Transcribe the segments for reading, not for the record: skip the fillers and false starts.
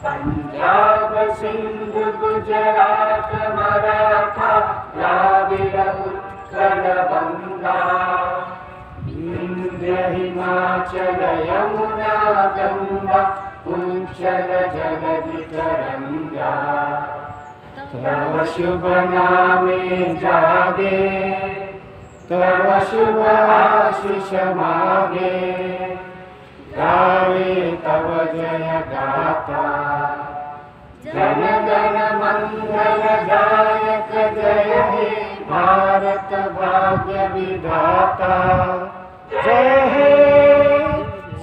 पंजाब सिंध गुजरात मराठा द्राविड़ उत्कल बंगा विंध्य हिमाचल यमुना गंगा उच्चल जलधि तरंगा तव शुभ नामे जागे तव शुभ आशीष मागे गावे तव जय गाथा जन गण मंगल गायक जय हे भारत भाग्य विधाता जय हे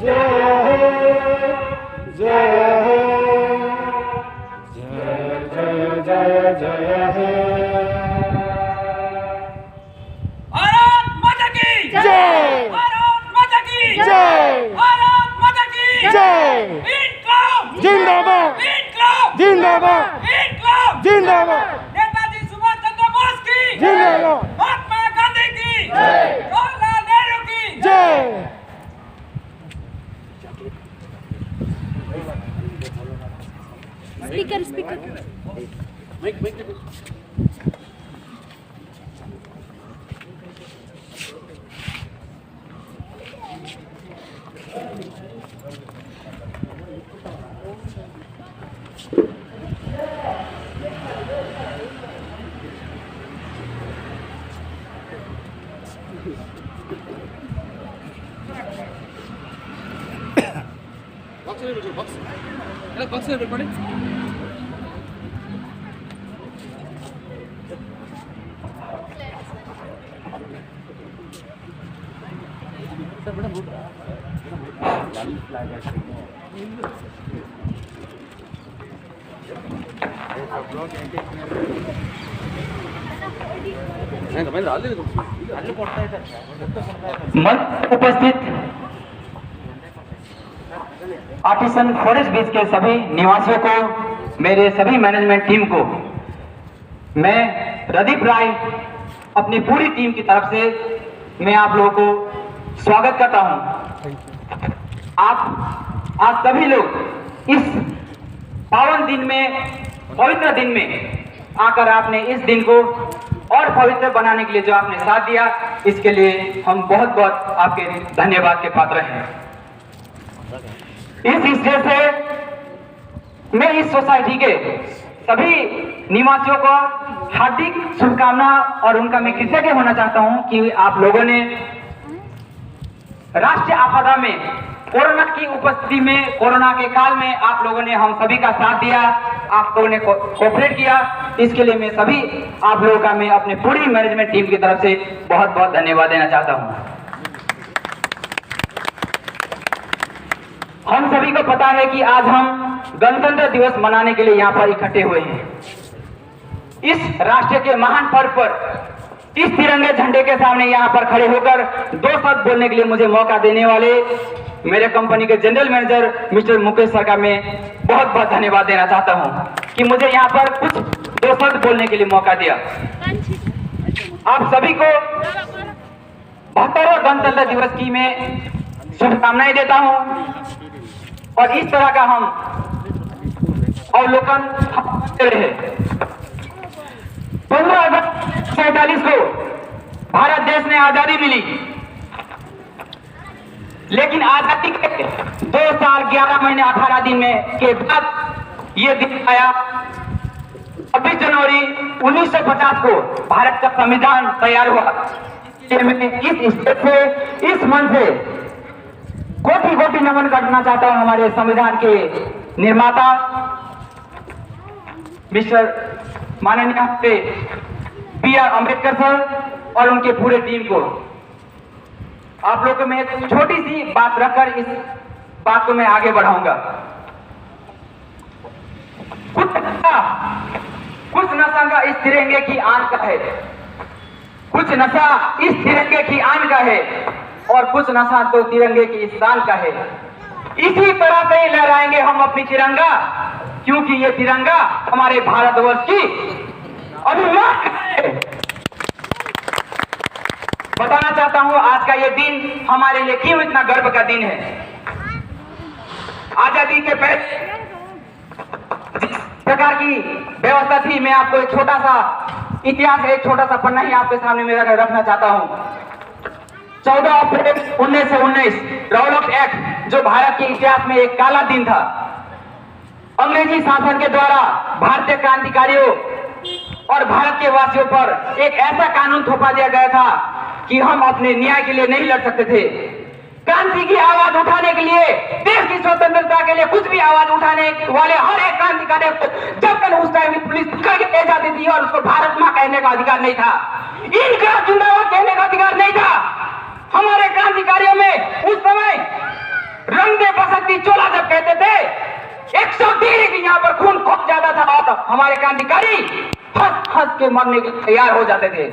जय हे जय हे जय जय जय जय हे भारत माता की जय भारत माता की जय भारत माता की जय इनकलाब जिंदाबाद इनकलाब जिंदाबाद इनकलाब जिंदाबाद नेताजी सुभाष चंद्र बोस की जिंदाबाद महात्मा गांधी की जय जवाहरलाल नेहरू की जय स्पीकर स्पीकर बॉक्स everybody मंच उपस्थित आर्टिसन फॉरेस्ट बीच के सभी निवासियों को, मेरे सभी मैनेजमेंट टीम को मैं प्रदीप राय अपनी पूरी टीम की तरफ से मैं आप लोगों को स्वागत करता हूं। आप आज सभी लोग इस पावन दिन में, पवित्र दिन में आकर आपने इस दिन को और पवित्र बनाने के लिए जो आपने साथ दिया, इसके लिए हम बहुत बहुत आपके धन्यवाद के पात्र हैं। इस हिस्से से मैं इस सोसाइटी के सभी निवासियों को हार्दिक शुभकामना और उनका मैं कृतज्ञ होना चाहता हूं कि आप लोगों ने राष्ट्रीय आपदा में, कोरोना की उपस्थिति में, कोरोना के काल में आप लोगों ने हम सभी का साथ दिया, आप लोगों ने कोऑपरेट किया। इसके लिए मैं सभी आप लोगों का मैं अपने पूरी मैनेजमेंट टीम की तरफ से बहुत बहुत धन्यवाद देना चाहता हूं। हम सभी को पता है कि आज हम गणतंत्र दिवस मनाने के लिए यहाँ पर इकट्ठे हुए हैं। इस राष्ट्र के महान पर्व पर इस तिरंगे झंडे के सामने यहाँ पर खड़े होकर दो शब्द बोलने के लिए मुझे मौका देने वाले मेरे कंपनी के general manager mister Mukesh sir का मैं बहुत बहुत धन्यवाद देना चाहता हूँ कि मुझे यहाँ पर कुछ दो शब्द बोलने के लिए मौका दिया। आप सभी को 72वें गणतंत्र दिवस की मैं शुभकामनाएं देता हूँ और इस तरह का हम अवलोकन करते रहे। 15 अगस्त 47 को भारत देश में आजादी मिली, लेकिन आजादी के 2 साल 11 महीने 18 दिन में के बाद ये दिन आया 26 जनवरी 1950 को भारत का संविधान तैयार हुआ। मैं इस स्टेज से, इस मन से कोटि कोटि नमन करना चाहता हूं हमारे संविधान के निर्माता मिस्टर माननीय B.R. अम्बेडकर सर और उनके पूरे टीम को। आप लोगों को मैं एक छोटी सी बात रखकर इस बात को मैं आगे बढ़ाऊंगा। कुछ नशा का इस तिरंगे की आन का है, कुछ नशा इस तिरंगे की आन का है और कुछ नशा तो तिरंगे की इस शान का है। इसी तरह से ही लहराएंगे हम अपनी तिरंगा, क्योंकि ये तिरंगा हमारे भारतवर्ष की अभिमान है। बताना चाहता हूं आज का ये दिन हमारे लिए क्यों इतना गर्व का दिन है। आजादी के पहले जिस प्रकार की व्यवस्था थी, मैं आपको एक छोटा सा इतिहास, एक छोटा सा पन्ना ही आपके सामने मेरा रखना चाहता हूं। 14 अप्रैल 1919 रॉलॉक एक्ट, जो भारत के इतिहास में एक काला दिन था। अंग्रेजी शासन के द्वारा भारतीय क्रांतिकारियों और भारत के वासियों पर एक ऐसा कानून थोपा दिया गया था कि हम अपने न्याय के लिए नहीं लड़ सकते थे। क्रांति की आवाज उठाने के लिए, देश की स्वतंत्रता के लिए कुछ भी आवाज उठाने वाले हर एक क्रांतिकारी को जब तक उस टाइम पुलिस पकड़ के ले जाती थी और उसको भारत मां कहने का अधिकार नहीं था, इनकलाब जिंदाबाद कहने का अधिकार नहीं था। हमारे क्रांतिकारियों में उस समय रंग दे बसंती चोला जब कहते थे, 100 की यहाँ पर खून खूब ज्यादा था और हमारे क्रांतिकारी हंस हंस के मरने के तैयार हो जाते थे।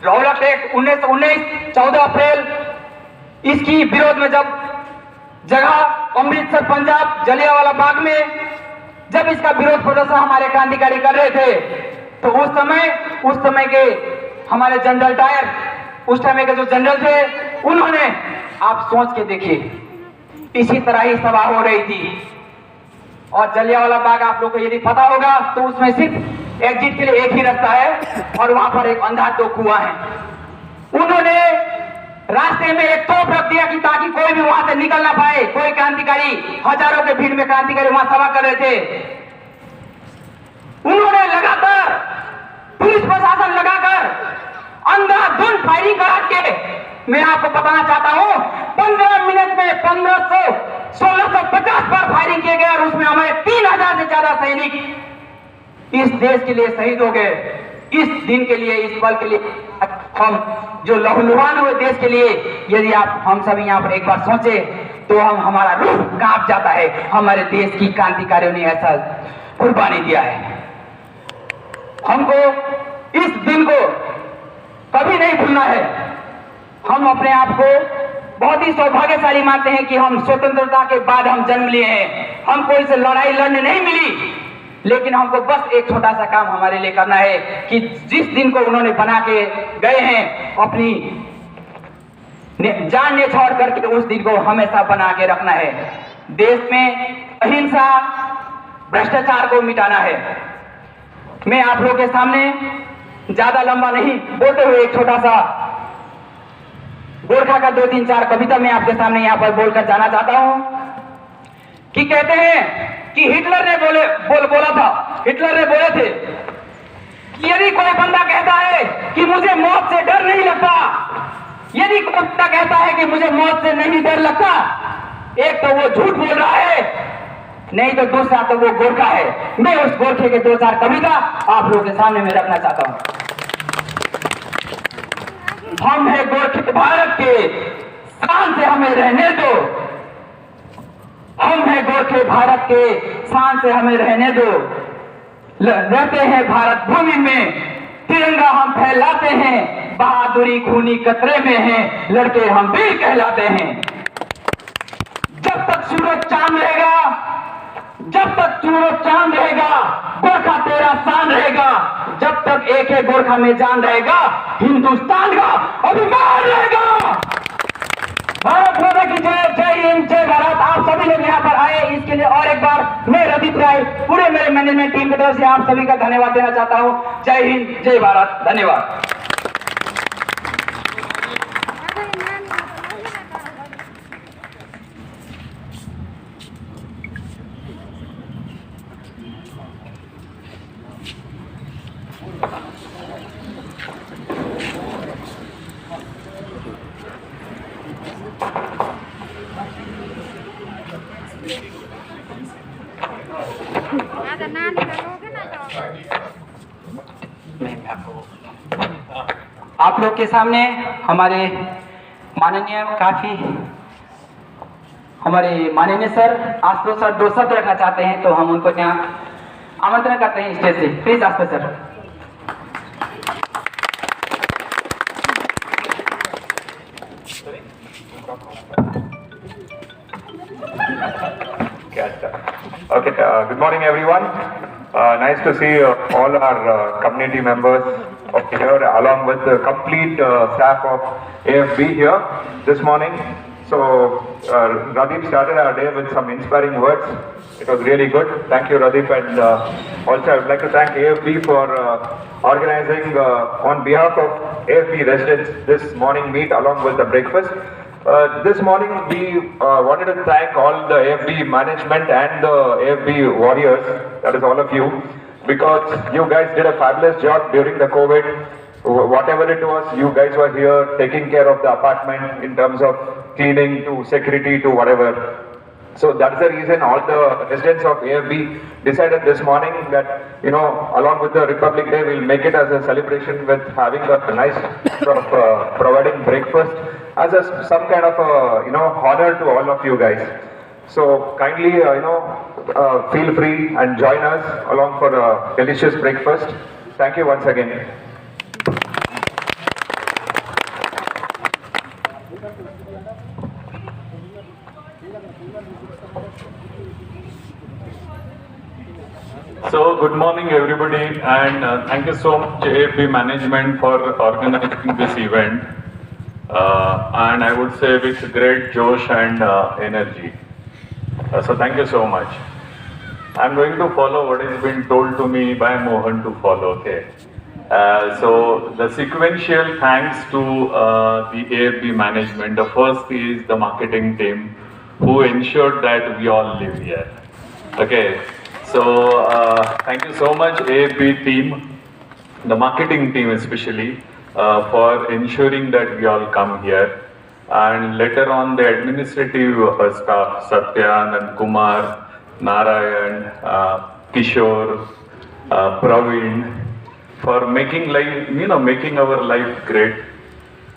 रॉलॉक एक्ट 1919 14 अप्रैल, इसकी विरोध में जब जगह अमृतसर पंजाब जलियांवाला बाग में जब इसका विरोध प्रदर्शन हमारे क्रांतिकारी कर रहे थे, तो उस समय के हमारे जनरल डायर, उस समय के जो जनरल थे, उन्होंने, आप सोच के देखिए, इसी तरह ही सभा हो रही थी और जलियांवाला बाग आप लोग को यदि पता होगा तो उसमें सिर्फ एग्जिट के लिए एक ही रास्ता है और वहां पर एक अंधाधुंध कुआं है। उन्होंने रास्ते में एक तोप रख दिया कि ताकि कोई भी वहां से निकल ना पाए। कोई क्रांतिकारी, हजारों के भीड़ में क्रांतिकारी वहां सभा कर रहे थे। उन्होंने लगातार पुलिस प्रशासन लगाकर अंधाधुंध फायरिंग करा के, मैं आपको बताना चाहता हूं, 15 मिनट में 1650 बार फायरिंग किए गए और उसमें हमारे 3000 से ज्यादा सैनिक इस देश के लिए शहीद हो गए। इस दिन के लिए, इस पल के लिए, हम जो लहूलुहान हुए देश के लिए, यदि आप हम सभी यहाँ पर एक बार सोचे तो हमारा रूह कांप जाता है। हमारे देश की क्रांतिकारियों ने ऐसा कुर्बानी दिया है। हमको इस दिन को कभी नहीं भूलना है। हम अपने आप को बहुत ही सौभाग्यशाली मानते हैं कि हम स्वतंत्रता के बाद हम जन्म लिए हैं। हमको इस लड़ाई लड़ने नहीं मिली, लेकिन हमको बस एक छोटा सा काम हमारे लिए करना है कि जिस दिन को उन्होंने बना के गए हैं, अपनी जान न्यौछावर करके उस दिन को हमेशा बना के रखना है। देश में अहिंसा, भ्रष्टाचार को मिटाना है। मैं आप लोगों के सामने ज्यादा लंबा नहीं बोलते हुए एक छोटा सा गोरखा का 2-3-4 कविता मैं आपके सामने यहाँ पर बोलकर जाना चाहता हूं कि कहते हैं कि हिटलर ने बोला था, हिटलर ने बोले थे कि यदि कोई बंदा कहता है कि मुझे मौत से डर नहीं लगता, यदि कोई बंदा कहता है कि मुझे मौत से नहीं डर लगता, एक तो वो झूठ बोल रहा है, नहीं तो दूसरा तो वो गोरखा है। मैं उस गोरखे के 2-4 कविता आप लोगों के सामने में रखना चाहता हूं। हम है गोरखे भारत के, शान से हमें रहने दो। हम है गोरखे भारत के, शान से हमें रहने दो। रहते हैं भारत भूमि में, तिरंगा हम फैलाते हैं, बहादुरी खूनी कतरे में है, लड़के हम वीर कहलाते हैं। जब तक सूरज चांद रहेगा, जब तक सूरज चांद रहेगा, गोरखा तेरा शान रहेगा। जब तक एक एक गोरखा में जान रहेगा, हिंदुस्तान का अभिमान रहेगा। भारत माता की जय, जय हिंद, जय भारत। आप सभी लोग यहाँ पर आए, इसके लिए और एक बार मैं रदीप राय पूरे मेरे मैनेजमेंट टीम की तरफ से आप सभी का धन्यवाद देना चाहता हूँ। जय हिंद, जय भारत, धन्यवाद। आप लोग के सामने हमारे माननीय सर आशुतोष सर 2 शब्द रखना चाहते हैं, तो हम उनको यहाँ आमंत्रण करते हैं स्टेज से। Please Ashutosh sir. Okay, good morning everyone. Nice to see all our community members of here along with the complete staff of AFB here this morning. So Radeep started our day with some inspiring words. It was really good. Thank you Radeep, and also I would like to thank AFB for organizing on behalf of AFB residents this morning meet along with the breakfast. This morning we wanted to thank all the AFB management and the AFB warriors, that is all of you, because you guys did a fabulous job during the COVID. Whatever it was, you guys were here taking care of the apartment in terms of cleaning to security to whatever. So that's the reason all the residents of AFB decided this morning that, you know, along with the Republic Day, we'll make it as a celebration with having a nice sort of providing breakfast as some kind of honor to all of you guys. So kindly, feel free and join us along for a delicious breakfast. Thank you once again. So, good morning everybody, and thank you so much AFB management for organizing this event, and I would say with great josh and energy. So thank you so much. I'm going to follow what has been told to me by Mohan to follow, okay? So the sequential thanks to the AFB management. The first is the marketing team who ensured that we all live here, okay? So thank you so much AFB team, the marketing team especially, for ensuring that we all come here. And later on the administrative staff, Satyan, Kumar, Narayan, Kishore, Praveen, for making life, making our life great.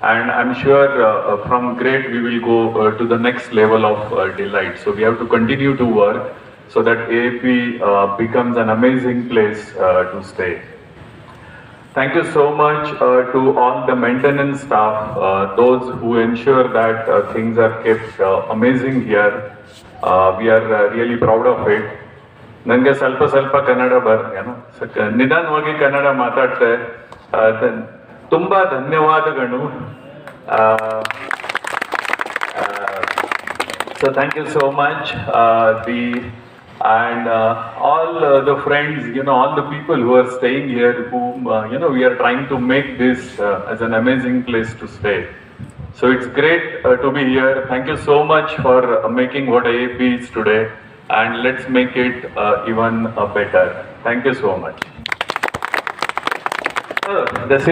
And I'm sure from great we will go to the next level of delight. So we have to continue to work so that AFB becomes an amazing place to stay. Thank you so much to all the maintenance staff, those who ensure that things are kept amazing here. We are really proud of it. Nange ಸ್ವಲ್ಪ ಕನ್ನಡ ಬರ್ತೇನೋ, ನಿಧಾನವಾಗಿ ಕನ್ನಡ ಮಾತಾಡ್ತೆ. ತುಂಬಾ ಧನ್ಯವಾದಗಳು. So thank you so much. And all the friends, all the people who are staying here, whom we are trying to make this as an amazing place to stay. So it's great to be here. Thank you so much for making what AFB is today, and let's make it even better. Thank you so much.